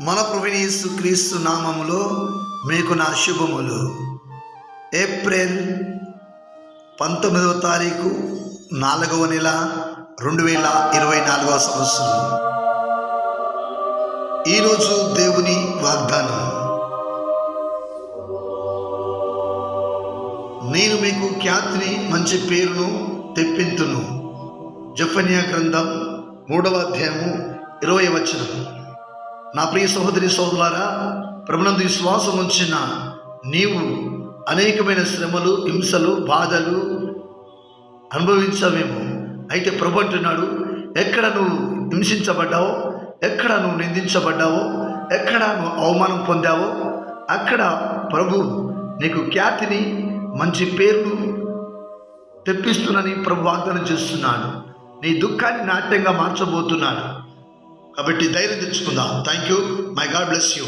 మన ప్రభువైన యేసుక్రీస్తు నామములో మీకు నా శుభములు. ఏప్రిల్ 19వ తారీఖు 4వ నెల 2024వ సంవత్సరం. ఈరోజు దేవుని వాగ్దానం. నేను మీకు ఖ్యాతిని, మంచి పేరును తెప్పింతును. జెఫన్యా గ్రంథం 3వ అధ్యాయము 20వ వచనం. నా ప్రియ సహోదరి సోదరులారా, ప్రభునందు విశ్వాసం ఉంచిన నీవు అనేకమైన శ్రమలు, హింసలు, బాధలు అనుభవించవేమో. అయితే ప్రభు అంటున్నాడు, ఎక్కడ నువ్వు హింసించబడ్డావో, ఎక్కడ నువ్వు నిందించబడ్డావో, ఎక్కడ నువ్వు అవమానం పొందావో అక్కడ ప్రభు నీకు ఖ్యాతిని, మంచి పేరును తెప్పిస్తున్నని ప్రభు వాగ్దానం చేస్తున్నాడు. నీ దుఃఖాన్ని నాట్యంగా మార్చబోతున్నాడు. కాబట్టి ధైర్యం తెచ్చుకుందాం. Thank you. My God bless you.